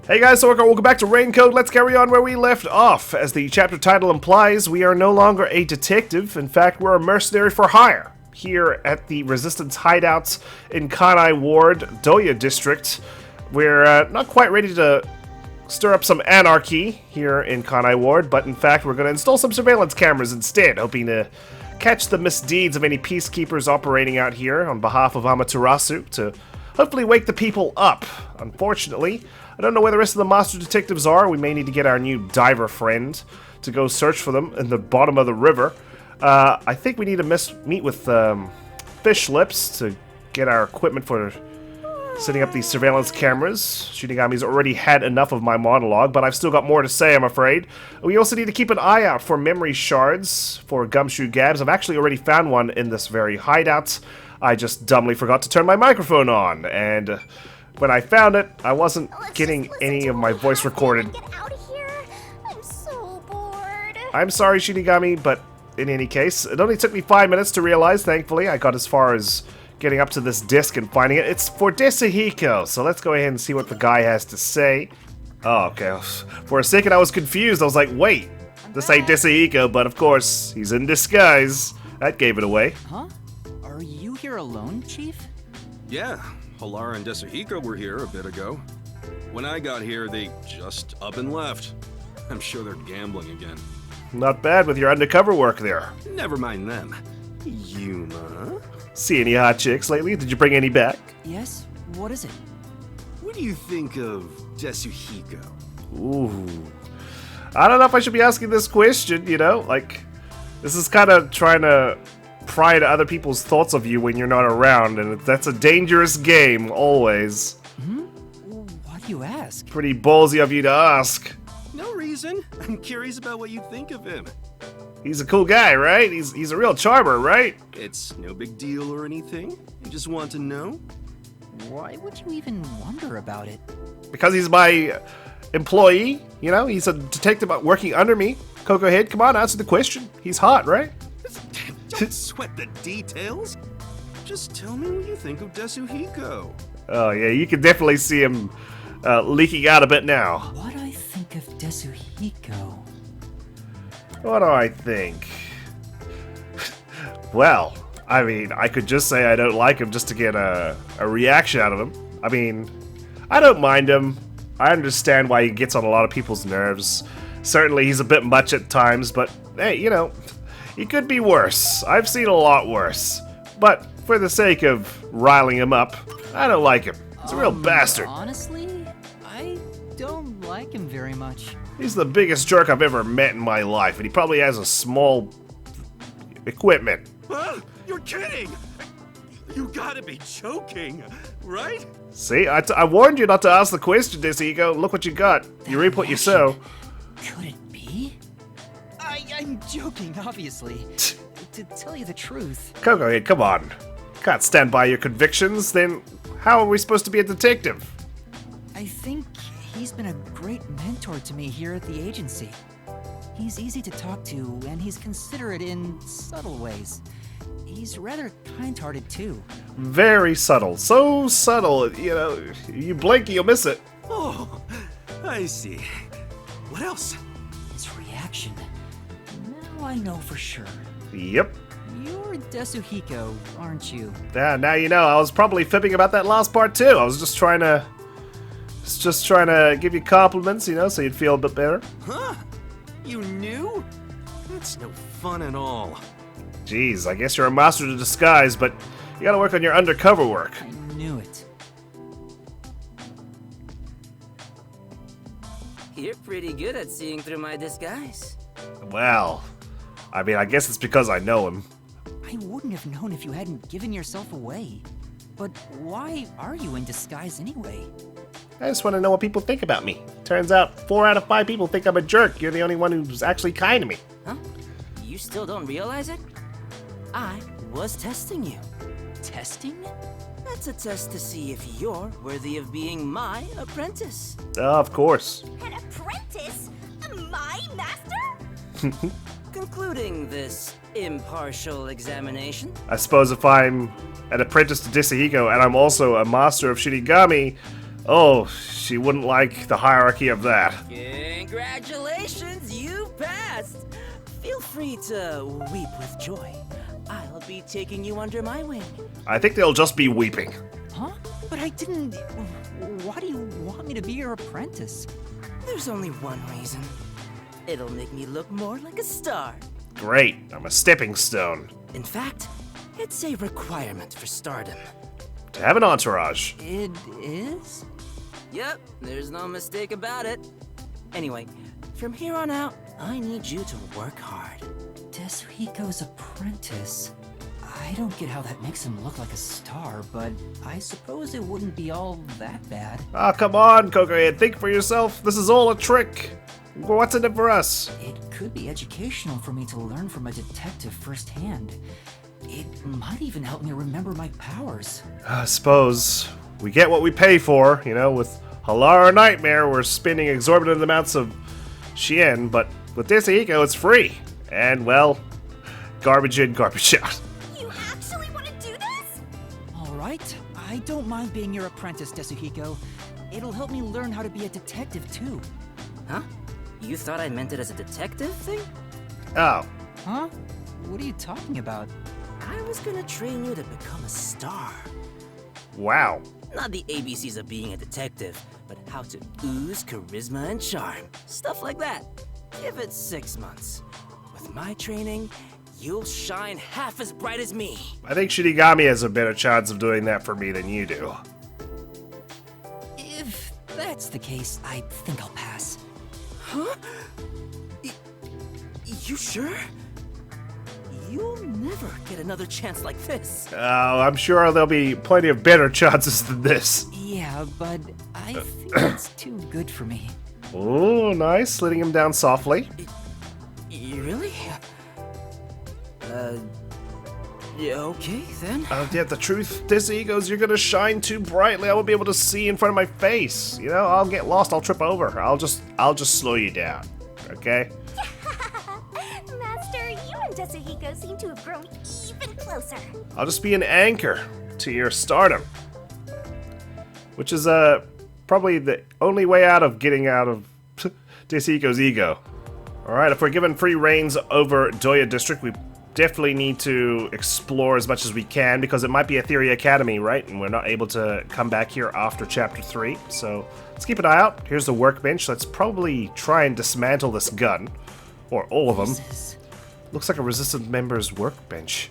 Hey guys, so welcome back to Raincode. Let's carry on where we left off. As the chapter title implies, we are no longer a detective. In fact, we're a mercenary for hire here at the Resistance hideouts in Kanai Ward, Doya District. We're not quite ready to stir up some anarchy here in Kanai Ward, but in fact, we're going to install some surveillance cameras instead, hoping to catch the misdeeds of any peacekeepers operating out here on behalf of Amaterasu to hopefully wake the people up. Unfortunately, I don't know where the rest of the master detectives are. We may need to get our new diver friend to go search for them in the bottom of the river. I think we need to meet with Fish Lips to get our equipment for setting up these surveillance cameras. Shinigami's already had enough of my monologue, but I've still got more to say, I'm afraid. We also need to keep an eye out for memory shards for gumshoe gabs. I've actually already found one in this very hideout. I just dumbly forgot to turn my microphone on, and when I found it, I wasn't getting any of my voice recorded. Get out of here. I'm so bored. I'm sorry, Shinigami, but in any case, it only took me 5 minutes to realize, thankfully. I got as far as getting up to this disc and finding it. It's for Desuhiko, so let's go ahead and see what the guy has to say. Oh, okay. For a second, I was confused. I was like, wait, this ain't Desuhiko, but of course, he's in disguise. That gave it away. Huh? Are you here alone, Chief? Yeah, Halara and Desuhiko were here a bit ago. When I got here, they just up and left. I'm sure they're gambling again. Not bad with your undercover work there. Never mind them. Yuma? See any hot chicks lately? Did you bring any back? Yes? What is it? What do you think of Desuhiko? Ooh. I don't know if I should be asking this question, you know? Like, this is kind of trying to pry into other people's thoughts of you when you're not around, and that's a dangerous game, always. Why do you ask? Pretty ballsy of you to ask. No reason. I'm curious about what you think of him. He's a cool guy, right? He's a real charmer, right? It's no big deal or anything. You just want to know? Why would you even wonder about it? Because he's my employee, you know? He's a detective working under me. Kokohead, come on, answer the question. He's hot, right? Don't sweat the details. Just tell me what you think of Desuhiko. Oh, yeah, you can definitely see him leaking out a bit now. What I think of Desuhiko? What do I think? Well, I mean, I could just say I don't like him just to get a reaction out of him. I mean, I don't mind him. I understand why he gets on a lot of people's nerves. Certainly, he's a bit much at times, but hey, you know, he could be worse. I've seen a lot worse. But for the sake of riling him up, I don't like him. He's a real bastard. Honestly, I don't like him very much. He's the biggest jerk I've ever met in my life, and he probably has a small equipment. You're kidding! You gotta be joking, right? See, I warned you not to ask the question, Desuhiko. Look what you got. You reap what you sow. Could it be? I'm joking, obviously. To tell you the truth. Kokohead, come on. Can't stand by your convictions, then how are we supposed to be a detective? I think he's been a great mentor to me here at the agency. He's easy to talk to, and he's considerate in subtle ways. He's rather kind-hearted, too. Very subtle. So subtle, you know, you blink, you'll miss it. Oh, I see. What else? His reaction. Now I know for sure. Yep. You're Desuhiko, aren't you? Now you know. I was probably fibbing about that last part too. I was just trying to give you compliments, you know, so you'd feel a bit better. Huh? You knew? That's no fun at all. Jeez, I guess you're a master of disguise, but you gotta work on your undercover work. I knew it. You're pretty good at seeing through my disguise. Well, I mean, I guess it's because I know him. I wouldn't have known if you hadn't given yourself away. But why are you in disguise anyway? I just want to know what people think about me. Turns out 4 out of 5 people think I'm a jerk. You're the only one who's actually kind to me. Huh? You still don't realize it? I was testing you. Testing? That's a test to see if you're worthy of being my apprentice. Of course. An apprentice? My master? Concluding this impartial examination. I suppose if I'm an apprentice to Desuhiko and I'm also a master of Shinigami, Oh, she wouldn't like the hierarchy of that. Congratulations, you passed! Feel free to weep with joy. I'll be taking you under my wing. I think they'll just be weeping. Huh? But I didn't... Why do you want me to be your apprentice? There's only one reason. It'll make me look more like a star. Great, I'm a stepping stone. In fact, it's a requirement for stardom. To have an entourage. It is? Yep, there's no mistake about it. Anyway, from here on out, I need you to work hard. Desuhiko's apprentice. I don't get how that makes him look like a star, but I suppose it wouldn't be all that bad. Ah, come on, Kokohead, think for yourself. This is all a trick. What's in it for us? It could be educational for me to learn from a detective firsthand. It might even help me remember my powers. I suppose we get what we pay for, you know, with Halara Nightmare, we're spending exorbitant amounts of Shien, but with Desuhiko, it's free. And, well, garbage in, garbage out. You actually want to do this? Alright, I don't mind being your apprentice, Desuhiko. It'll help me learn how to be a detective, too. Huh? You thought I meant it as a detective thing? Oh, Huh? What are you talking about? I was gonna train you to become a star. wow. Not the ABCs of being a detective, but how to ooze charisma and charm. Stuff like that. Give it 6 months. With my training, you'll shine half as bright as me. I think Shinigami has a better chance of doing that for me than you do. If that's the case, I think I'll pass. Huh? You sure? You'll never get another chance like this. Oh, I'm sure there'll be plenty of better chances than this. Yeah, but I think it's too good for me. Oh, nice. Slitting him down softly. You really? Yeah, okay then. Oh, yeah, the truth, Desuhiko's, you're gonna shine too brightly. I won't be able to see in front of my face. You know, I'll get lost. I'll trip over. I'll just slow you down. Okay? Master, you and Desuhiko seem to have grown even closer. I'll just be an anchor to your stardom. Which is, probably the only way out of getting out of Desuhiko's ego. Alright, if we're given free reins over Doya District, we definitely need to explore as much as we can, because it might be a Theory Academy, right? And we're not able to come back here after Chapter 3. So, let's keep an eye out. Here's the workbench. Let's probably try and dismantle this gun. Or all of them. Looks like a resistant member's workbench.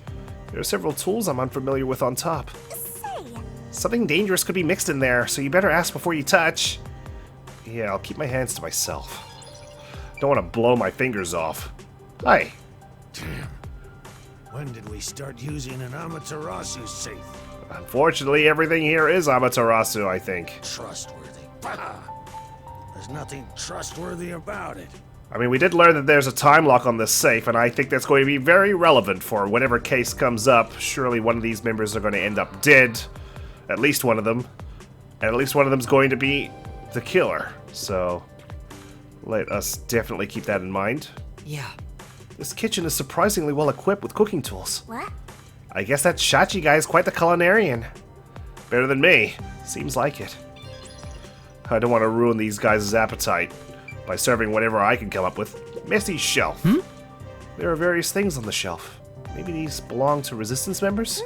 There are several tools I'm unfamiliar with on top. Say, Something dangerous could be mixed in there, so you better ask before you touch. Yeah, I'll keep my hands to myself. Don't want to blow my fingers off. Hi. Damn. When did we start using an Amaterasu safe? Unfortunately, everything here is Amaterasu, I think. Trustworthy. Bah! There's nothing trustworthy about it. I mean, we did learn that there's a time lock on this safe, and I think that's going to be very relevant for whatever case comes up. Surely one of these members are going to end up dead. At least one of them. And at least one of them's going to be the killer. So, let us definitely keep that in mind. Yeah. This kitchen is surprisingly well equipped with cooking tools. what? I guess that Shachi guy is quite the culinarian. Better than me. Seems like it. I don't want to ruin these guys' appetite by serving whatever I can come up with. Messy shelf. There are various things on the shelf. Maybe these belong to resistance members?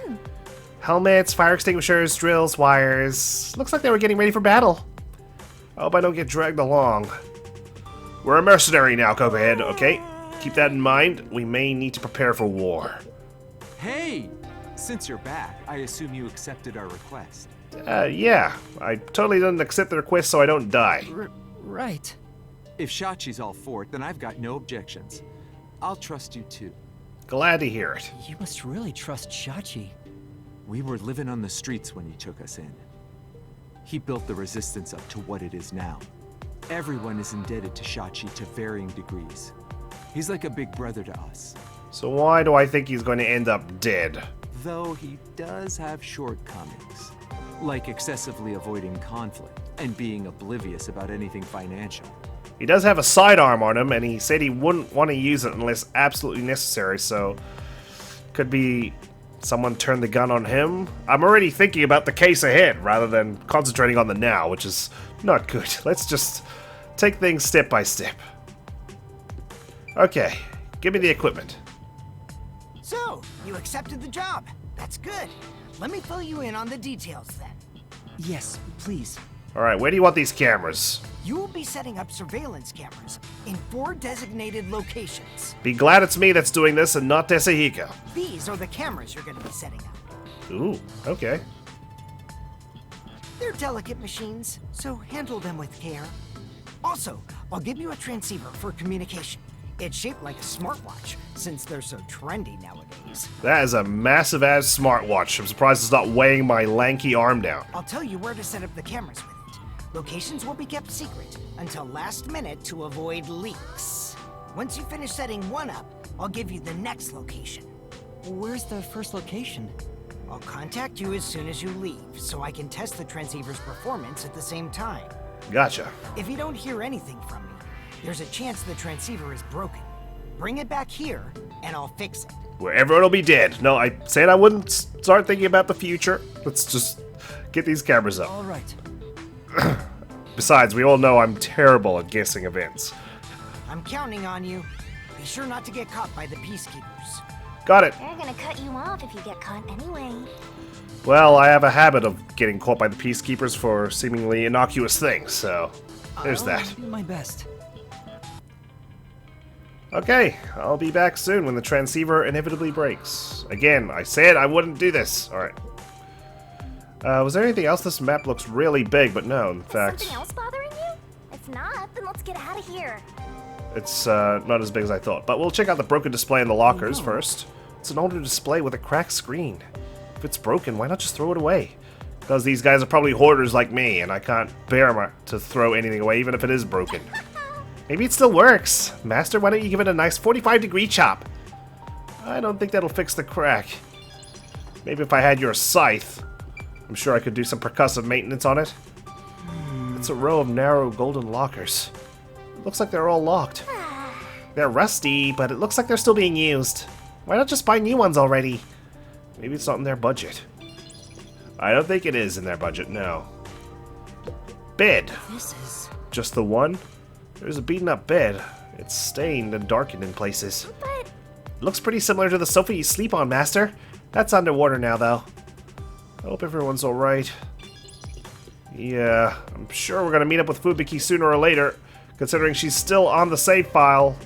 Helmets, fire extinguishers, drills, wires. Looks like they were getting ready for battle. I hope I don't get dragged along. We're a mercenary now, Kokohead, okay? Keep that in mind. We may need to prepare for war. Hey! Since you're back, I assume you accepted our request. Yeah. I totally didn't accept the request so I don't die. Right. If Shachi's all for it, then I've got no objections. I'll trust you too. Glad to hear it. You must really trust Shachi. We were living on the streets when you took us in. He built the resistance up to what it is now. Everyone is indebted to Shachi to varying degrees. He's like a big brother to us. So why do I think he's going to end up dead? Though he does have shortcomings, like excessively avoiding conflict and being oblivious about anything financial. He does have a sidearm on him, and he said he wouldn't want to use it unless absolutely necessary, so could be Someone turned the gun on him. I'm already thinking about the case ahead rather than concentrating on the now, which is not good. Let's just take things step by step. Okay, give me the equipment. So, you accepted the job. That's good. Let me fill you in on the details then. Yes, please. Alright, where do you want these cameras? You will be setting up surveillance cameras in 4 designated locations. Be glad it's me that's doing this and not Desuhiko. These are the cameras you're going to be setting up. Ooh, okay. They're delicate machines, so handle them with care. Also, I'll give you a transceiver for communication. It's shaped like a smartwatch, since they're so trendy nowadays. That is a massive-ass smartwatch. I'm surprised it's not weighing my lanky arm down. I'll tell you where to set up the cameras with it. Locations will be kept secret until last minute to avoid leaks. Once you finish setting one up, I'll give you the next location. Where's the first location? I'll contact you as soon as you leave, so I can test the transceiver's performance at the same time. Gotcha. If you don't hear anything from me, there's a chance the transceiver is broken. Bring it back here, and I'll fix it. Wherever it'll be dead. No, I said I wouldn't start thinking about the future. Let's just get these cameras up. All right. Besides, we all know I'm terrible at guessing events. I'm counting on you. Be sure not to get caught by the peacekeepers. Got it. They're gonna cut you off if you get caught anyway. Well, I have a habit of getting caught by the peacekeepers for seemingly innocuous things, so there's that. I'll do my best. Okay, I'll be back soon when the transceiver inevitably breaks. Again, I said I wouldn't do this. Alright. Was there anything else? This map looks really big, but no, in fact, Something else bothering you? If not, then let's get out of here. it's not as big as I thought. But we'll check out the broken display in the lockers first. It's an older display with a cracked screen. If it's broken, why not just throw it away? Because these guys are probably hoarders like me, and I can't bear to throw anything away, even if it is broken. Maybe it still works. Master, why don't you give it a nice 45-degree chop? I don't think that'll fix the crack. Maybe if I had your scythe, I'm sure I could do some percussive maintenance on it. It's a row of narrow golden lockers. Looks like they're all locked. They're rusty, but it looks like they're still being used. Why not just buy new ones already? Maybe it's not in their budget. I don't think it is in their budget, no. Bed. This is... Just the one? There's a beaten up bed. It's stained and darkened in places. But It looks pretty similar to the sofa you sleep on, Master. That's underwater now, though. I hope everyone's alright. Yeah, I'm sure we're gonna meet up with Fubuki sooner or later, considering she's still on the save file.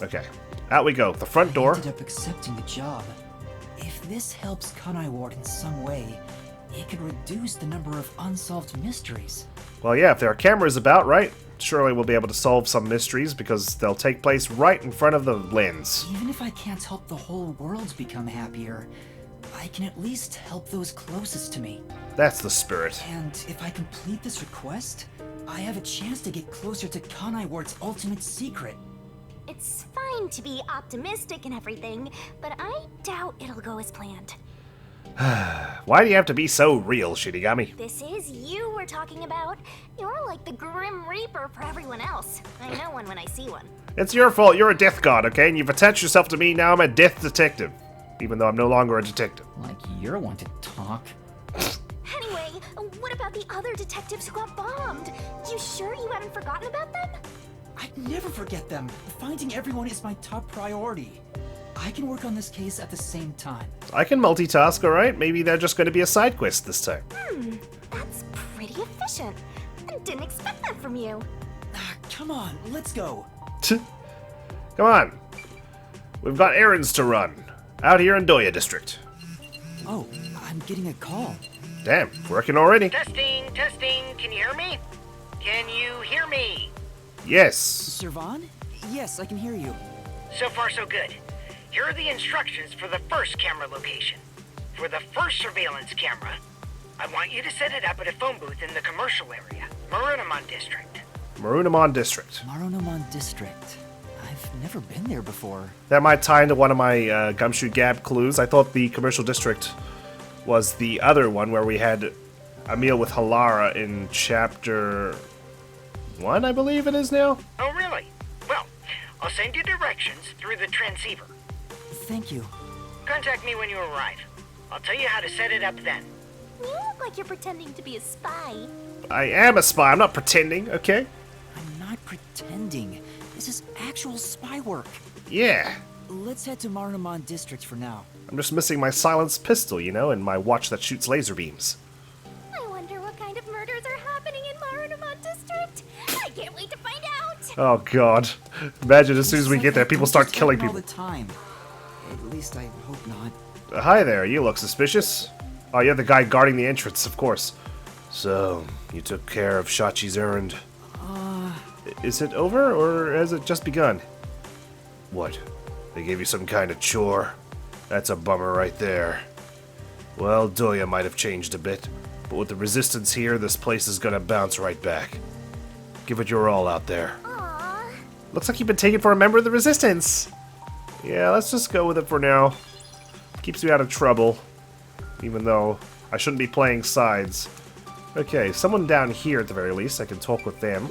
Okay, out we go. The front door. ended up accepting the job. If this helps Kanai Ward in some way, it could reduce the number of unsolved mysteries. Well, yeah, if there are cameras about, right? Surely we'll be able to solve some mysteries because they'll take place right in front of the lens. Even if I can't help the whole world become happier, I can at least help those closest to me. That's the spirit. And if I complete this request, I have a chance to get closer to Kanai Ward's ultimate secret. it's fine to be optimistic and everything, but I doubt it'll go as planned. Why do you have to be so real, Shinigami? This is you we're talking about. You're like the Grim Reaper for everyone else. I know one when I see one. It's your fault. You're a death god, okay? And you've attached yourself to me. Now I'm a death detective. Even though I'm no longer a detective. Like you're one to talk. Anyway, what about the other detectives who got bombed? You sure you haven't forgotten about them? I'd never forget them. Finding everyone is my top priority. I can work on this case at the same time. I can multitask, alright? Maybe they're just going to be a side quest this time. That's pretty efficient. I didn't expect that from you. Ah, come on, let's go. Come on. We've got errands to run. Out here in Doya District. Oh, I'm getting a call. Damn, working already. Testing, testing. Can you hear me? Can you hear me? Yes. Servan? Yes, I can hear you. So far, so good. Here are the instructions for the first camera location. For the first surveillance camera, I want you to set it up at a phone booth in the commercial area, Marunamon District. Marunamon District. Marunamon District. I've never been there before. That might tie into one of my Gumshoe Gap clues. I thought the commercial district was the other one where we had a meal with Halara in chapter 1, I believe it is now. Oh, really? Well, I'll send you directions through the transceiver. Thank you. Contact me when you arrive. I'll tell you how to set it up then. You look like you're pretending to be a spy. I am a spy. I'm not pretending, okay? I'm not pretending. This is actual spy work. Yeah. Let's head to Marunamon District for now. I'm just missing my silenced pistol, you know, and my watch that shoots laser beams. I wonder what kind of murders are happening in Marunamon District. I can't wait to find out. Oh god. Imagine as soon as we get there, people start killing all people. the time. At least I hope not. Hi there, you look suspicious. Oh, you're the guy guarding the entrance, of course. So, you took care of Shachi's errand. Is it over, or has it just begun? What? They gave you some kind of chore? That's a bummer right there. Well, Doya might have changed a bit, but with the resistance here, this place is gonna bounce right back. Give it your all out there. Aww. Looks like you've been taken for a member of the resistance. Yeah, let's just go with it for now. Keeps me out of trouble, even though I shouldn't be playing sides. Okay, someone down here at the very least. I can talk with them.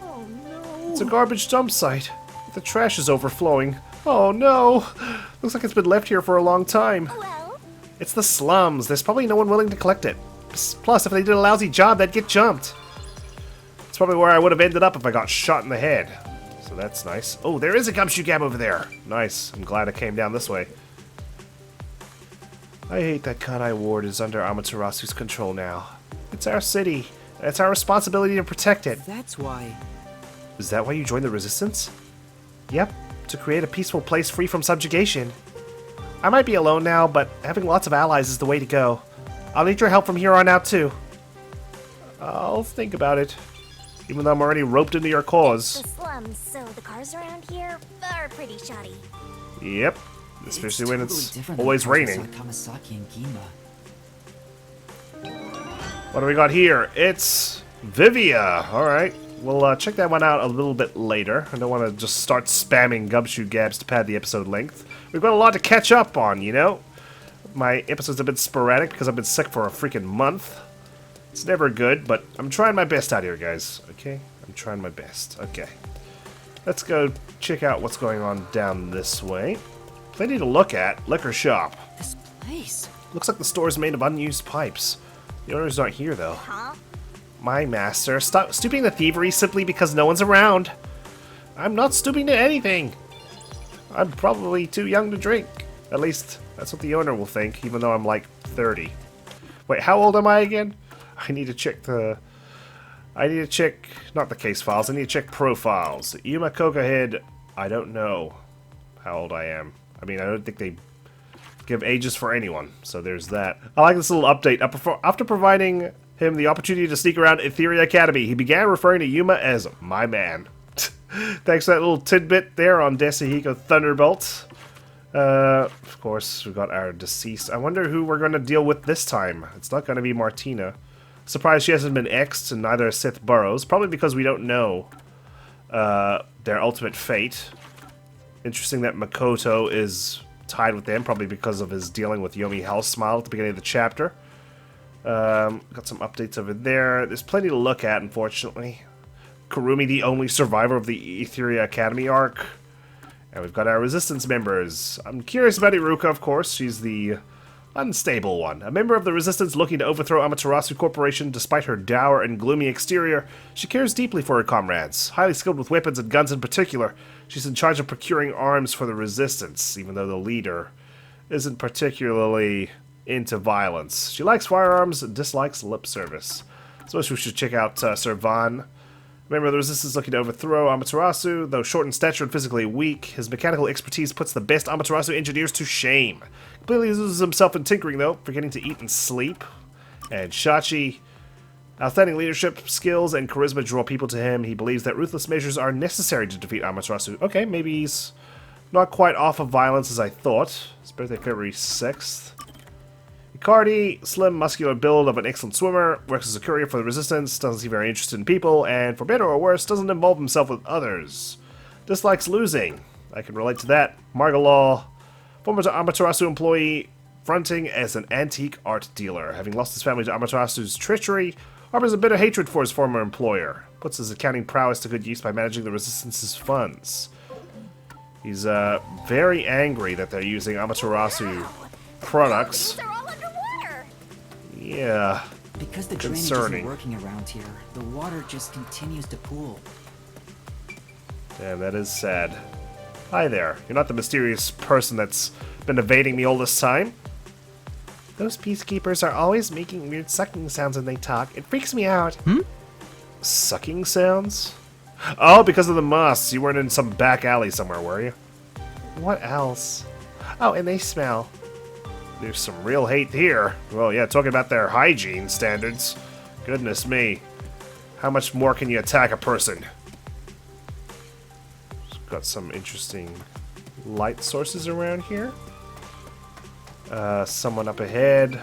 Oh no. It's a garbage dump site. The trash is overflowing. Oh no! Looks like it's been left here for a long time. Well, It's the slums. There's probably no one willing to collect it. Plus, if they did a lousy job, they'd get jumped. It's probably where I would have ended up if I got shot in the head. So that's nice. Oh, there is a gumshoe gap over there. Nice. I'm glad I came down this way. I hate that Kanai Ward is under Amaterasu's control now. It's our city, and it's our responsibility to protect it. That's why. Is that why you joined the Resistance? Yep, to create a peaceful place free from subjugation. I might be alone now, but having lots of allies is the way to go. I'll need your help from here on out, too. I'll think about it, even though I'm already roped into your cause. the slums, so the cars around here are pretty shoddy. Yep, especially when totally it's different than always the cars I raining. saw at Kamasaki and Gima. What do we got here? It's Vivia. Alright, we'll check that one out a little bit later. I don't want to just start spamming gumshoe gabs to pad the episode length. We've got a lot to catch up on, you know? My episodes have been sporadic because I've been sick for a freaking month. It's never good, but I'm trying my best out here, guys. Okay? I'm trying my best. Okay. Let's go check out what's going on down this way. Plenty to look at. Liquor shop. This place. Looks like the store's made of unused pipes. The owner's not here, though. Huh? My master, stop stooping to thievery simply because no one's around. I'm not stooping to anything. I'm probably too young to drink. At least, that's what the owner will think, even though I'm like 30. Wait, how old am I again? I need to check not the case files, I need to check profiles. Yuma Kokohead, I don't know how old I am. I mean, I don't think they give ages for anyone, so there's that. I like this little update. After providing him the opportunity to sneak around Etheria Academy, he began referring to Yuma as my man. Thanks for that little tidbit there on Desuhiko Thunderbolt. Of course, we've got our deceased. I wonder who we're going to deal with this time. It's not going to be Martina. Surprised she hasn't been X'd, and neither has Sith Burrows. Probably because we don't know their ultimate fate. Interesting that Makoto is tied with them, probably because of his dealing with Yomi Hellsmile at the beginning of the chapter. Got some updates over there. There's plenty to look at, unfortunately. Kurumi, the only survivor of the Etheria Academy arc. And we've got our Resistance members. I'm curious about Iruka, of course. She's the unstable one. A member of the Resistance looking to overthrow Amaterasu Corporation. Despite her dour and gloomy exterior, she cares deeply for her comrades. Highly skilled with weapons and guns in particular, she's in charge of procuring arms for the Resistance, even though the leader isn't particularly into violence. She likes firearms and dislikes lip service. So we should check out Sir Van. Member of the Resistance looking to overthrow Amaterasu. Though short in stature and physically weak, his mechanical expertise puts the best Amaterasu engineers to shame. Completely loses himself in tinkering, though, forgetting to eat and sleep. And Shachi. Outstanding leadership, skills, and charisma draw people to him. He believes that ruthless measures are necessary to defeat Amaterasu. Okay, maybe he's not quite off of violence as I thought. His birthday February 6th. Icardi, slim, muscular build of an excellent swimmer, works as a courier for the Resistance, doesn't seem very interested in people, and for better or worse, doesn't involve himself with others. Dislikes losing. I can relate to that. Margalaw, former Amaterasu employee, fronting as an antique art dealer. Having lost his family to Amaterasu's treachery, harbors a bitter hatred for his former employer. Puts his accounting prowess to good use by managing the Resistance's funds. He's very angry that they're using Amaterasu products. These are all underwater. Yeah. Because the drainage Concerning. isn't working around here, the water just continues to pool. Damn, that is sad. Hi there. You're not the mysterious person that's been evading me all this time? Those peacekeepers are always making weird sucking sounds when they talk. It freaks me out. Sucking sounds? Oh, because of the moss. You weren't in some back alley somewhere, were you? What else? Oh, and they smell. There's some real hate here. Well, yeah, talking about their hygiene standards. Goodness me. How much more can you attack a person? Got some interesting light sources around here. Someone up ahead.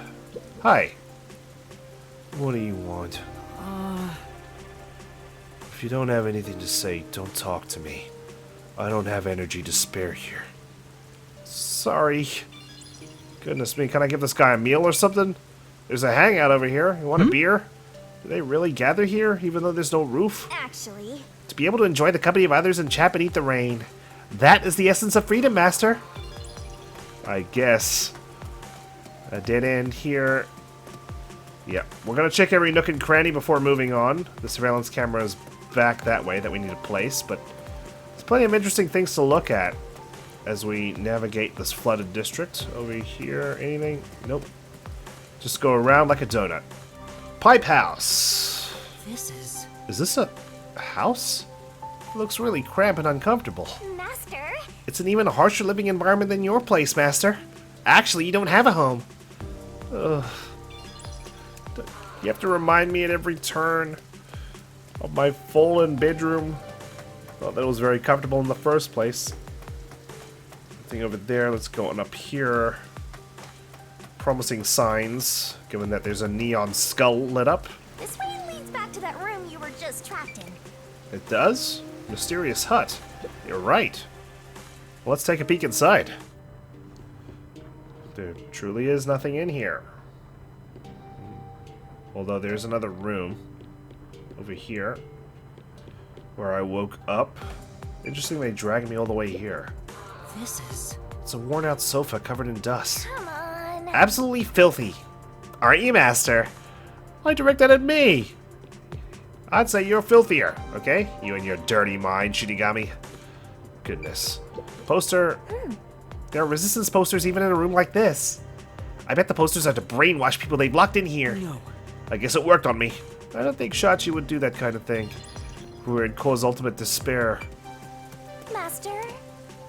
Hi. What do you want? If you don't have anything to say, don't talk to me. I don't have energy to spare here. Sorry. Goodness me, can I give this guy a meal or something? There's a hangout over here. You want a beer? Do they really gather here, even though there's no roof? Actually, To be able to enjoy the company of others and chat beneath the rain. That is the essence of freedom, Master. I guess. A dead end here. Yeah, we're gonna check every nook and cranny before moving on. The surveillance camera is back that way that we need to place, but there's plenty of interesting things to look at as we navigate this flooded district. Over here, anything? Nope. Just go around like a donut. Pipe house. This is... Is this a house? It looks really cramped and uncomfortable. Master. It's an even harsher living environment than your place, Master. Actually, you don't have a home. Ugh. You have to remind me at every turn of my fallen bedroom. Thought that was very comfortable in the first place. Nothing over there. Let's go on up here. Promising signs, given that there's a neon skull lit up. This way leads back to that room you were just trapped in. It does? Mysterious hut. You're right. Well, let's take a peek inside. There truly is nothing in here. Although there's another room over here where I woke up. Interesting they dragged me all the way here. This is... It's a worn out sofa covered in dust. Come on. Absolutely filthy. Aren't you, Master? Why direct that at me? I'd say you're filthier, okay? You and your dirty mind, Shinigami. Goodness. Poster. There are resistance posters even in a room like this. I bet the posters are to brainwash people they've locked in here. No. I guess it worked on me. I don't think Shachi would do that kind of thing. Who would cause ultimate despair. Master,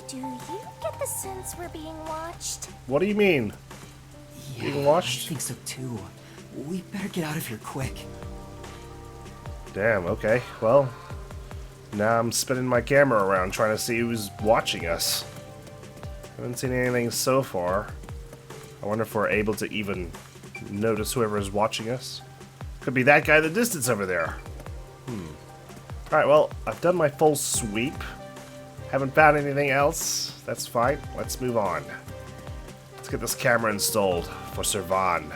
do you get the sense we're being watched? What do you mean? Yeah, Being watched? I think so too. We better get out of here quick. Damn, okay. Well, now I'm spinning my camera around trying to see who's watching us. Haven't seen anything so far. I wonder if we're able to even notice whoever is watching us. Could be that guy in the distance over there. Alright, well, I've done my full sweep. Haven't found anything else. That's fine. Let's move on. Let's get this camera installed for Servan.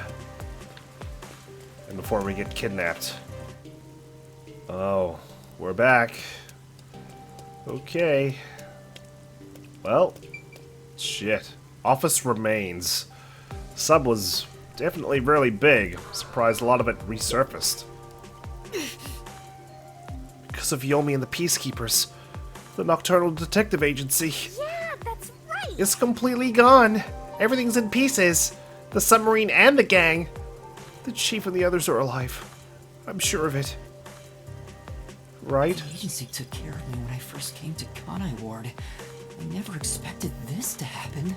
And before we get kidnapped. Oh, we're back. Okay. Well, shit. Office remains. Sub was definitely really big. Surprised a lot of it resurfaced. Because of Yomi and the Peacekeepers, the Nocturnal Detective Agency Yeah, that's right. is completely gone. Everything's in pieces. The submarine and the gang. The chief and the others are alive. I'm sure of it. Right? The agency took care of me when I first came to Kanai Ward. I never expected this to happen.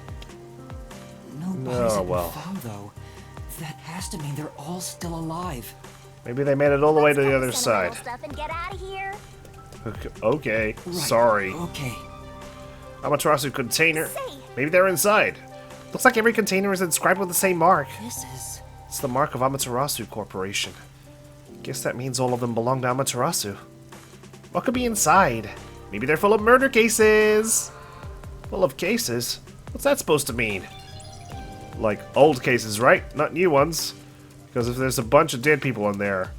No bodies have well. been found, though. That has to mean they're all still alive. Maybe they made it all the way to the other Let's go side. stuff and get out of here. Okay, Right. sorry. Okay. Amaterasu container. Say. Maybe they're inside. Looks like every container is inscribed with the same mark. This is... It's the mark of Amaterasu Corporation. Guess that means all of them belong to Amaterasu. What could be inside? Maybe they're full of murder cases. Full of cases? What's that supposed to mean? Like old cases, right? Not new ones. Because if there's a bunch of dead people in there,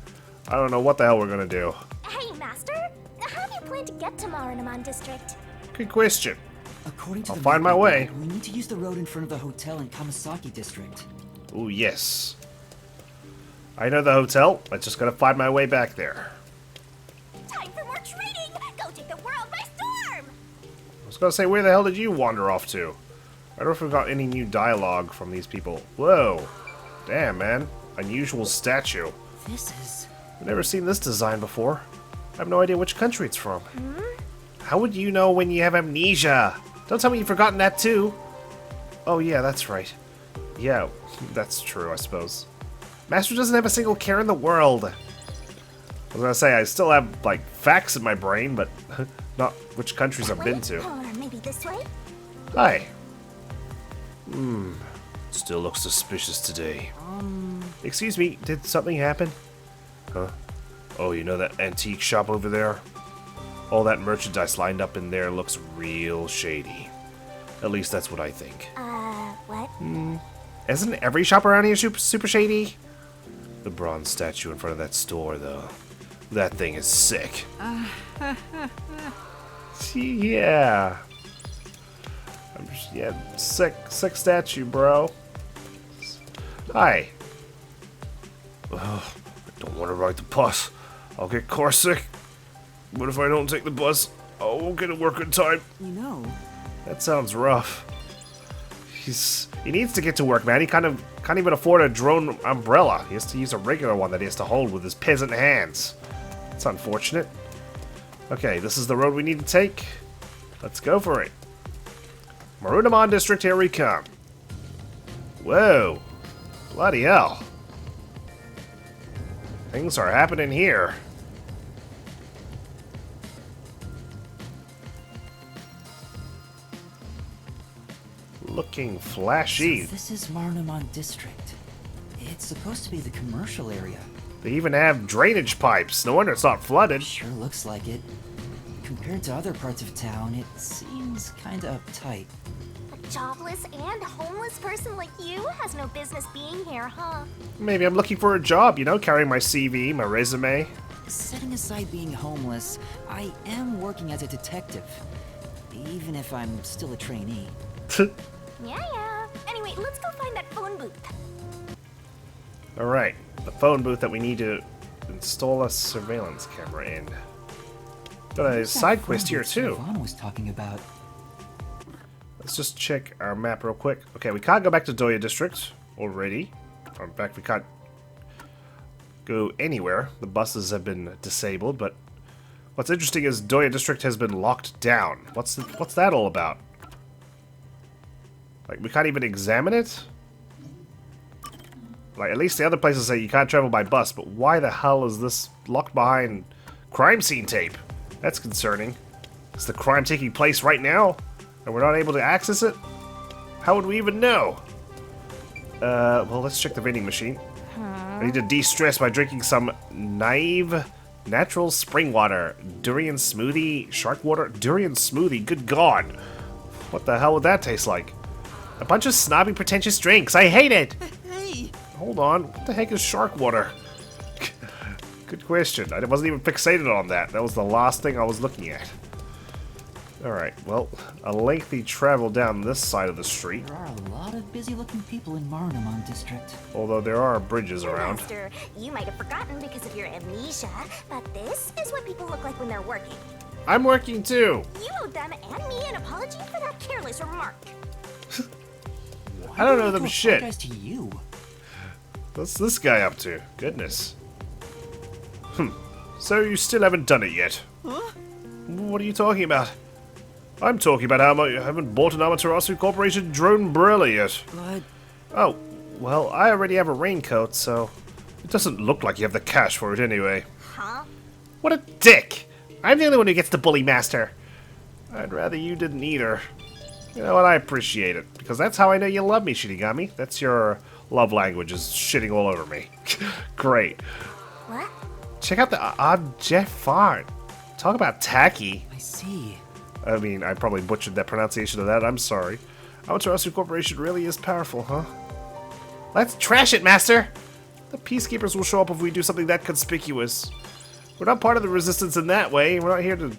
I don't know what the hell we're gonna do. Hey, Master, how do you plan to get to Marunamon District? Good question. According to I'll the find map my we way. got, we need to use the road in front of the hotel in Kamasaki district. Ooh, yes. I know the hotel. I just gotta find my way back there. Time for more training! Go take the world by storm! I was gonna say, where the hell did you wander off to? I don't know if we've got any new dialogue from these people. Whoa. Damn, man. Unusual statue. This is... I've never seen this design before. I have no idea which country it's from. How would you know when you have amnesia? Don't tell me you've forgotten that too. Oh yeah, that's right. Yeah, that's true, I suppose. Master doesn't have a single care in the world. I was gonna say, I still have, like, facts in my brain, but not which countries I've been to. Or maybe this way? Hi. Still looks suspicious today. Excuse me, did something happen? Huh? Oh, you know that antique shop over there? All that merchandise lined up in there looks real shady. At least that's what I think. What? Isn't every shop around here super shady? The bronze statue in front of that store, though. That thing is sick. Yeah. Yeah, sick statue, bro. Hi. Ugh, I don't want to ride the bus. I'll get car sick. What if I don't take the bus? I won't get to work in time. You know, That sounds rough. He needs to get to work, man. He can't even afford a drone umbrella. He has to use a regular one that he has to hold with his peasant hands. It's unfortunate. Okay, this is the road we need to take. Let's go for it. Marunamon district, here we come. Whoa. Bloody hell. Things are happening here. Looking flashy. so this is Marunamon district. It's supposed to be the commercial area. They even have drainage pipes. No wonder it's not flooded. Sure looks like it. Compared to other parts of town, it seems kinda uptight. A jobless and homeless person like you has no business being here, huh? Maybe I'm looking for a job, you know, carrying my CV, my resume. Setting aside being homeless, I am working as a detective. Even if I'm still a trainee. Yeah. Anyway, let's go find that phone booth. Alright, the phone booth that we need to install a surveillance camera in. Got a side quest here too. Vaughn was talking about. Let's just check our map real quick. Okay, we can't go back to Doya District already. In fact, we can't go anywhere. The buses have been disabled, but what's interesting is Doya District has been locked down. What's that all about? Like, we can't even examine it? Like, at least the other places say you can't travel by bus, but why the hell is this locked behind crime scene tape? That's concerning. Is the crime taking place right now? And we're not able to access it? How would we even know? Well, let's check the vending machine. I need to de-stress by drinking some naive natural spring water. Durian smoothie, shark water, durian smoothie, good god. What the hell would that taste like? A bunch of snobby, pretentious drinks. I hate it! Hey! Hold on, what the heck is shark water? Good question. I wasn't even fixated on that. That was the last thing I was looking at. Alright, well, a lengthy travel down this side of the street. There are a lot of busy-looking people in Marunamon district. Although there are bridges around. Master, you might have forgotten because of your amnesia, but this is what people look like when they're working. I'm working too! You owed them and me an apology for that careless remark. I don't know them to shit. apologize to you. What's this guy up to? Goodness. So you still haven't done it yet? Huh? What are you talking about? I'm talking about how I haven't bought an Amaterasu Corporation drone umbrella yet. But Oh, well, I already have a raincoat, so it doesn't look like you have the cash for it anyway. Huh? What a dick! I'm the only one who gets to bully Master. I'd rather you didn't either. You know what, I appreciate it, because that's how I know you love me, Shinigami. That's your love language, is shitting all over me. Great. What? Check out the object fart. Talk about tacky. I see. I mean, I probably butchered that pronunciation of that, I'm sorry. Amaterasu Corporation really is powerful, huh? Let's trash it, Master! The Peacekeepers will show up if we do something that conspicuous. We're not part of the Resistance in that way. We're not here to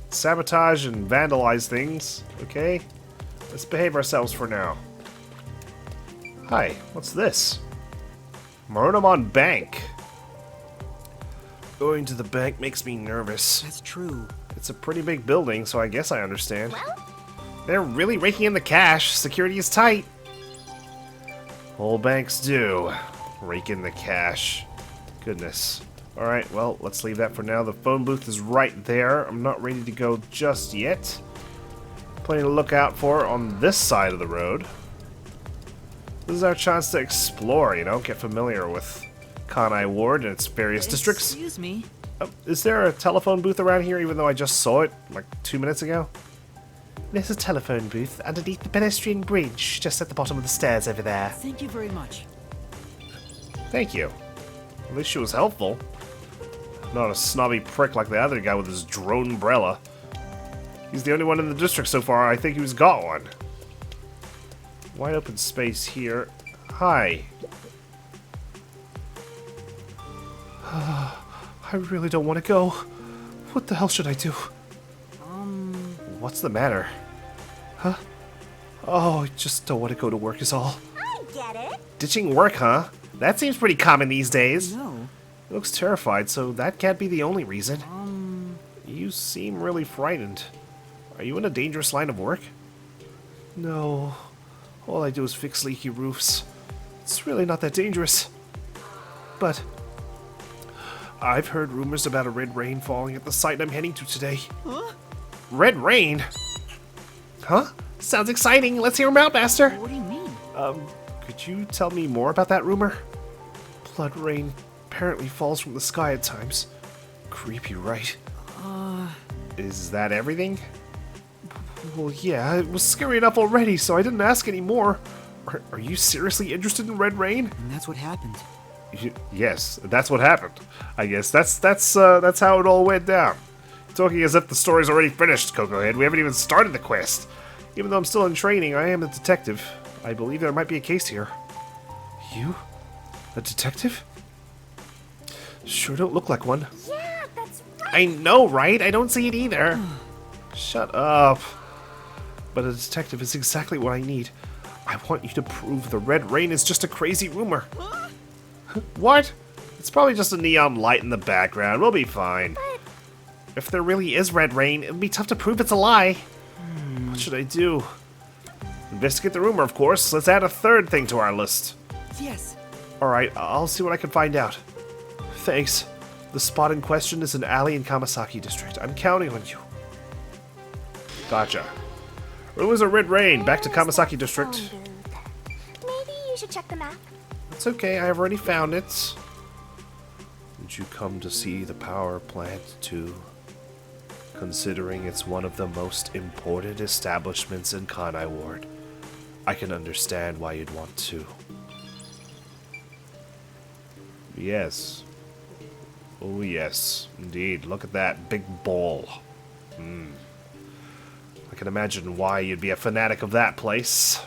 sabotage and vandalize things. Okay? Let's behave ourselves for now. Hi, what's this? Marunamon Bank. Going to the bank makes me nervous. That's true. It's a pretty big building, so I guess I understand. Well, They're really raking in the cash. Security is tight. All banks do. Rake in the cash. Goodness. Alright, well, let's leave that for now. The phone booth is right there. I'm not ready to go just yet. Plenty to look out for on this side of the road. This is our chance to explore, you know, get familiar with Kanai Ward and its various districts. Excuse me. Is there a telephone booth around here, even though I just saw it, like, 2 minutes ago? There's a telephone booth underneath the pedestrian bridge, just at the bottom of the stairs over there. Thank you very much. Thank you. At least she was helpful. Not a snobby prick like the other guy with his drone umbrella. He's the only one in the district so far I think who's got one. Wide open space here. Hi. I really don't want to go. What the hell should I do? What's the matter? Huh? Oh, I just don't want to go to work is all. I get it. Ditching work, huh? That seems pretty common these days. No. He looks terrified, so that can't be the only reason. You seem really frightened. Are you in a dangerous line of work? No. All I do is fix leaky roofs. It's really not that dangerous. But I've heard rumors about a red rain falling at the site I'm heading to today. Huh? Red rain? Huh? Sounds exciting. Let's hear him out, Master. What do you mean? Could you tell me more about that rumor? Blood rain apparently falls from the sky at times. Creepy, right? Is that everything? Well, yeah, it was scary enough already, so I didn't ask any more. Are you seriously interested in red rain? And that's what happened. Yes, that's what happened. I guess that's how it all went down. Talking as if the story's already finished, Kokohead. We haven't even started the quest. Even though I'm still in training, I am a detective. I believe there might be a case here. You? A detective? Sure don't look like one. Yeah, that's right. I know, right? I don't see it either. Shut up. But a detective is exactly what I need. I want you to prove the red rain is just a crazy rumor. What? It's probably just a neon light in the background. We'll be fine. If there really is red rain, it'll be tough to prove it's a lie. What should I do? Investigate the rumor, of course. Let's add a third thing to our list. Yes. Alright, I'll see what I can find out. Thanks. The spot in question is an alley in Kamasaki District. I'm counting on you. Gotcha. Rumors of red rain. Back to Kamasaki District. Phone booth. Maybe you should check the map. It's okay, I've already found it. Did you come to see the power plant too? Considering it's one of the most important establishments in Kanai Ward, I can understand why you'd want to. Yes. Oh yes, indeed. Look at that big ball. I can imagine why you'd be a fanatic of that place.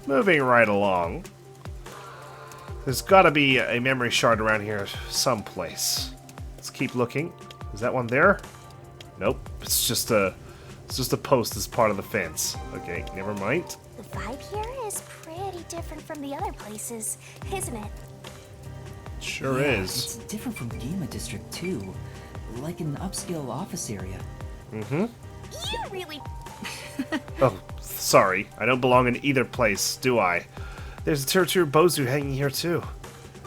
Moving right along. There's gotta be a memory shard around here someplace. Let's keep looking. Is that one there? Nope. It's just a post as part of the fence. Okay, never mind. The vibe here is pretty different from the other places, isn't it? Sure Yeah, is. It's different from Yuma District too. Like an upscale office area. You really... Oh, sorry. I don't belong in either place, do I? There's a Tier Bozu hanging here too.